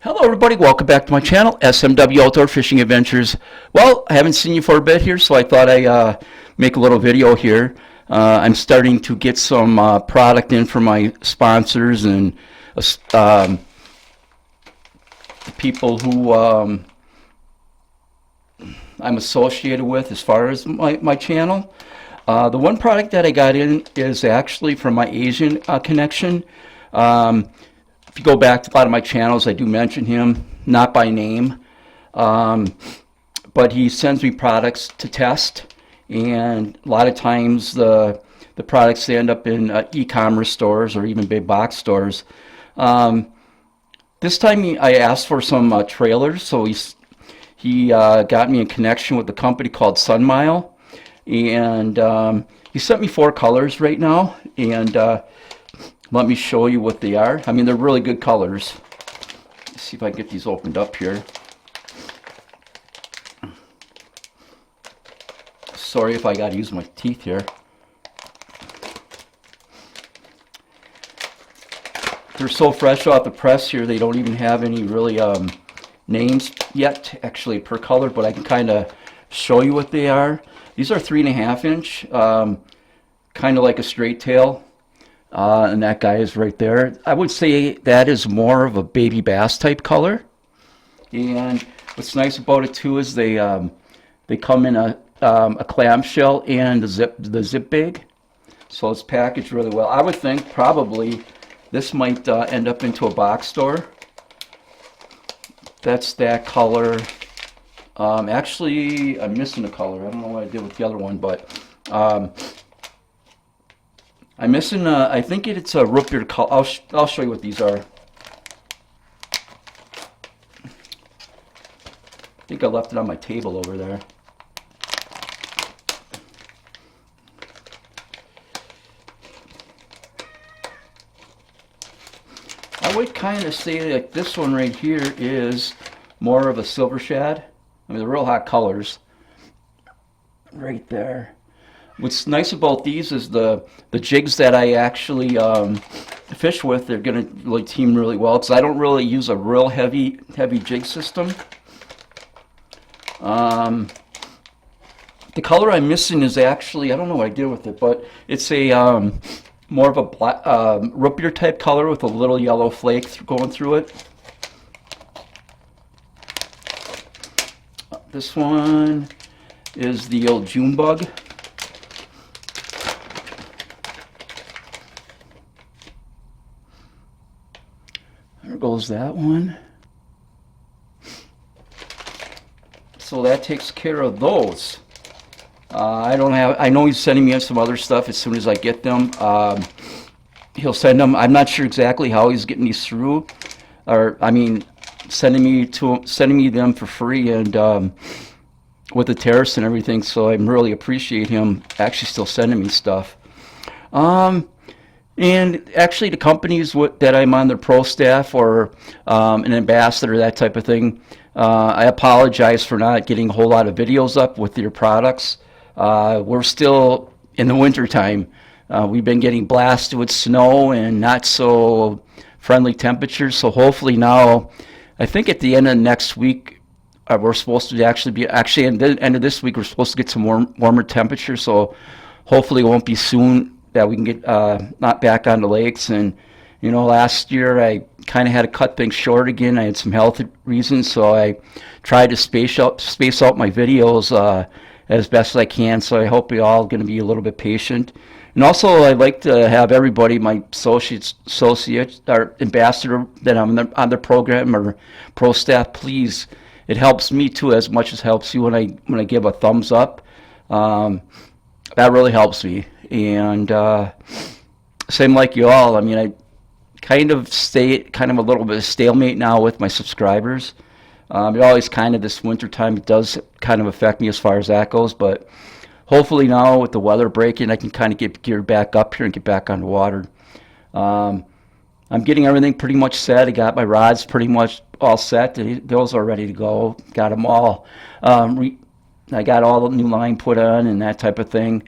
Hello everybody, welcome back to my channel, S.M.W. Outdoor Fishing Adventures. Well, I haven't seen you for a bit here, so I thought I'd make a little video here. I'm starting to get some product in for my sponsors and people who I'm associated with as far as my channel. The one product that I got in is actually from my Asian connection. If you go back to a lot of my channels, I do mention him, not by name, but he sends me products to test, and a lot of times the products, they end up in e-commerce stores or even big box stores. This time I asked for some trailers, so he got me in connection with a company called Sunmile, and he sent me 4 colors right now, and let me show you what they are. I mean, they're really good colors. Let's see if I can get these opened up here. Sorry if I got to use my teeth here. They're so fresh off the press here, they don't even have any really names yet, actually, per color, but I can kind of show you what they are. These are 3.5 inch, kind of like a straight tail. And that guy is right there. I would say that is more of a baby bass type color. And what's nice about it too is they come in a clamshell and the zip bag, so it's packaged really well. I would think probably this might end up into a box store. That's that color. Actually, I'm missing a color. I don't know what I did with the other one, but I'm missing, I think it's a root beer color. I'll show you what these are. I think I left it on my table over there. I would kind of say like this one right here is more of a silver shad. I mean, they're real hot colors. Right there. What's nice about these is the jigs that I actually fish with, they're going to really team really well, because I don't really use a real heavy jig system. The color I'm missing is actually, I don't know what I did with it, but it's a more of a black, root beer type color with a little yellow flake going through it. This one is the old June bug. There goes that one. So that takes care of those. I know he's sending me some other stuff as soon as I get them. He'll send them. I'm not sure exactly how he's getting these through, or I mean, sending me them for free, and with the tariffs and everything. So I really appreciate him actually still sending me stuff. And actually, the companies that I'm on their pro staff or an ambassador, that type of thing, I apologize for not getting a whole lot of videos up with your products. We're still in the winter time. We've been getting blasted with snow and not so friendly temperatures. So hopefully now, I think at the end of next week, we're supposed to actually at the end of this week, we're supposed to get some warmer temperatures. So hopefully it won't be soon that we can get not back on the lakes. And you know, last year I kind of had to cut things short again. I had some health reasons, so I tried to space out my videos as best as I can. So I hope you're all going to be a little bit patient. And also, I'd like to have everybody, my associate or ambassador that I'm on the program or pro staff, please. It helps me too as much as helps you when I give a thumbs up. That really helps me. And same like you all. I mean, I kind of a little bit of stalemate now with my subscribers. It always kind of this winter time, it does kind of affect me as far as that goes, but hopefully now with the weather breaking, I can kind of get geared back up here and get back on the water. I'm getting everything pretty much set. I got my rods pretty much all set. Those are ready to go. Got them all. I got all the new line put on and that type of thing.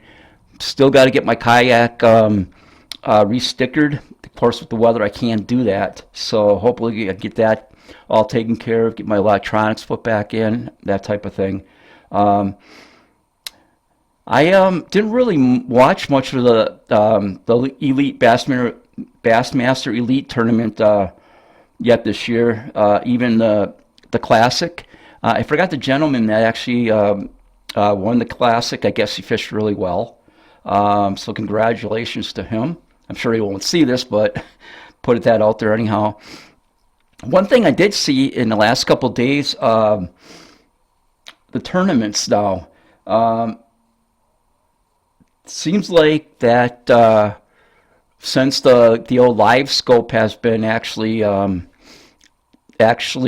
Still got to get my kayak re-stickered. course, with the weather, I can't do that. So hopefully I get that all taken care of, get my electronics put back in, that type of thing. Um, I didn't really watch much of the Elite Bassmaster Elite tournament yet this year. Even the Classic. I forgot the gentleman that actually won the Classic. I guess he fished really well. So congratulations to him. I'm sure he won't see this, but put that out there anyhow. One thing I did see in the last couple of days, the tournaments now. Um, Seems like that since the old live scope has been actually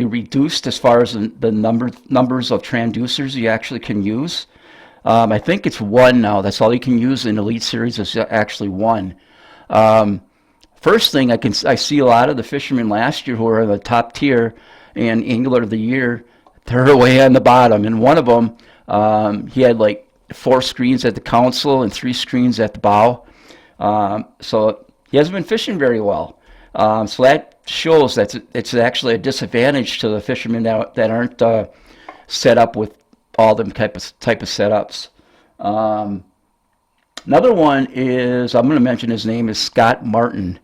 reduced as far as the numbers of transducers you actually can use. I think it's one now. That's all you can use in Elite Series is actually one. Um, First thing I see a lot of the fishermen last year who are in the top tier and angler of the year, they're way on the bottom. And one of them, he had like 4 screens at the console and 3 screens at the bow. So he hasn't been fishing very well. So that shows that it's actually a disadvantage to the fishermen that aren't set up with all them type of setups. Um, Another one is I'm going to mention his name is Scott Martin.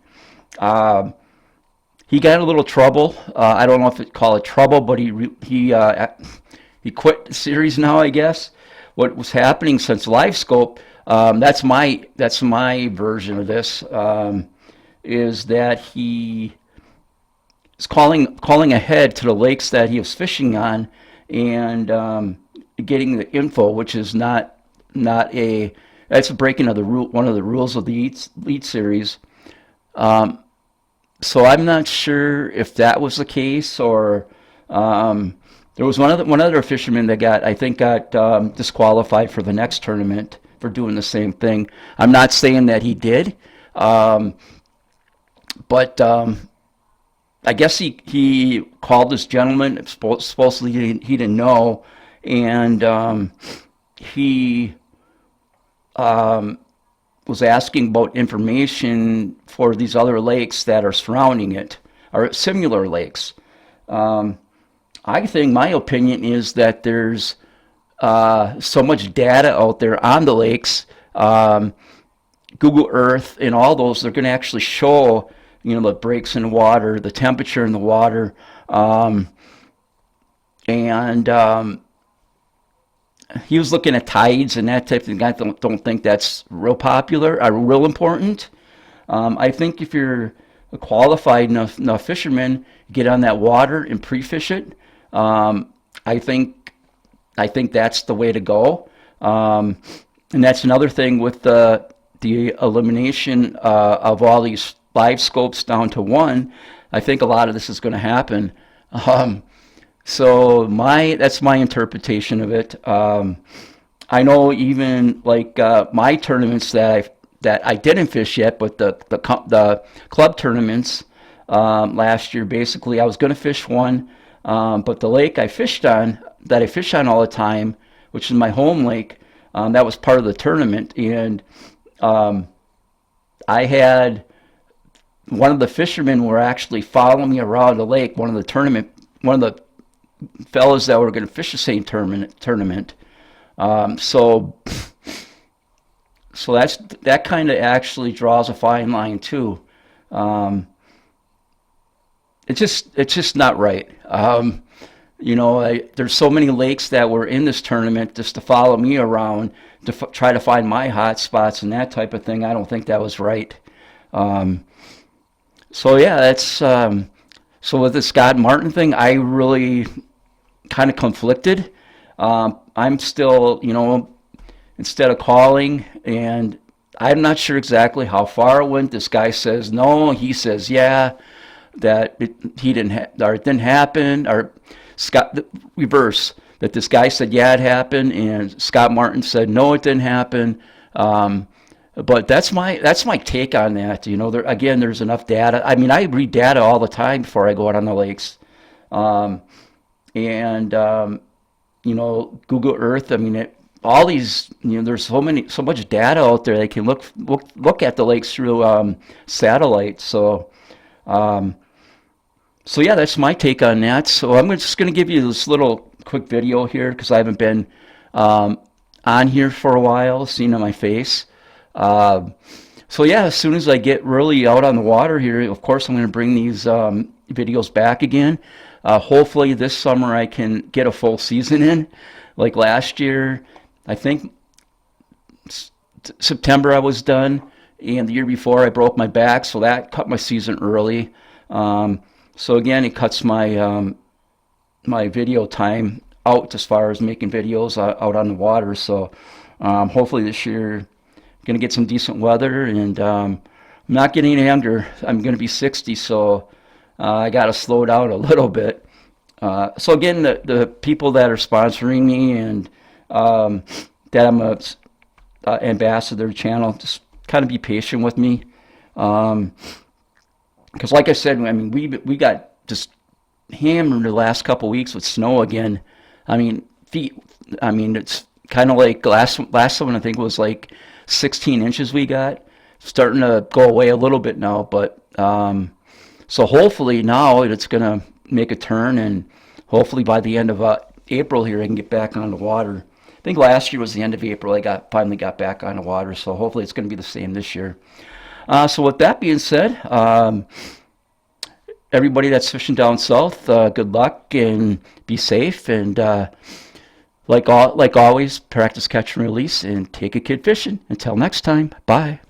Um, he got in a little trouble. I don't know if it call it trouble, but he quit the series now, I guess. What was happening since LiveScope? That's my version of this. Is that he is calling ahead to the lakes that he was fishing on, and getting the info, which is not a that's a breaking of the rule, one of the rules of the Elite Series. Um, so I'm not sure if that was the case, or um, there was one other fisherman that got disqualified for the next tournament for doing the same thing. I'm not saying that he did, um, but I guess he called this gentleman. Supposedly he didn't know, and he um, was asking about information for these other lakes that are surrounding it, or similar lakes. Um, I think my opinion is that there's so much data out there on the lakes, Google Earth and all those. They're going to actually show, the breaks in the water, the temperature in the water, um, and he was looking at tides and that type of thing. I don't think that's real popular or real important. I think if you're a qualified enough fisherman, get on that water and pre-fish it. Um, I think I think that's the way to go. Um, and that's another thing with the elimination of all these live scopes down to one. I think a lot of this is going to happen. Um, so that's my interpretation of it. I know even like my tournaments that I didn't fish yet, but the club tournaments last year, basically I was going to fish one, but the lake I fish on all the time, which is my home lake, that was part of the tournament, and um, I had one of the fishermen were actually following me around the lake. One of the fellas that were going to fish the same tournament. So that kind of actually draws a fine line too. Um, it's just not right. There's so many lakes that were in this tournament just to follow me around to try to find my hot spots and that type of thing. I don't think that was right. Um, so yeah, that's so with the Scott Martin thing, I really kind of conflicted. I'm still, instead of calling, and I'm not sure exactly how far it went. This guy says no, he says yeah, that it didn't happen, or Scott the reverse, that this guy said yeah it happened, and Scott Martin said no it didn't happen. But that's my take on that. There's enough data. I mean, I read data all the time before I go out on the lakes, and Google Earth. I mean, all these, there's so much data out there. They can look at the lakes through satellite. Um, so yeah, that's my take on that. So I'm just going to give you this little quick video here because I haven't been um, on here for a while, seen on my face. Uh, so yeah, as soon as I get really out on the water here, of course I'm going to bring these videos back again. Hopefully this summer I can get a full season in. Like last year, I think September I was done, and the year before I broke my back, so that cut my season early. Um, so again, it cuts my video time out as far as making videos out on the water. So hopefully this year, going to get some decent weather, and I'm not getting any younger. I'm going to be 60, so I got to slow down a little bit. So again, the people that are sponsoring me and that I'm a ambassador channel, just kind of be patient with me. Because like I said, I mean, we got just hammered the last couple weeks with snow again. I mean, feet. I mean, it's kind of like last one I think was like 16 inches we got. Starting to go away a little bit now, but so hopefully now it's gonna make a turn, and hopefully by the end of April here I can get back on the water. I think last year was the end of April I finally got back on the water, so hopefully it's going to be the same this year. So with that being said, everybody that's fishing down south, good luck and be safe. And like always, practice catch and release and take a kid fishing. Until next time, bye.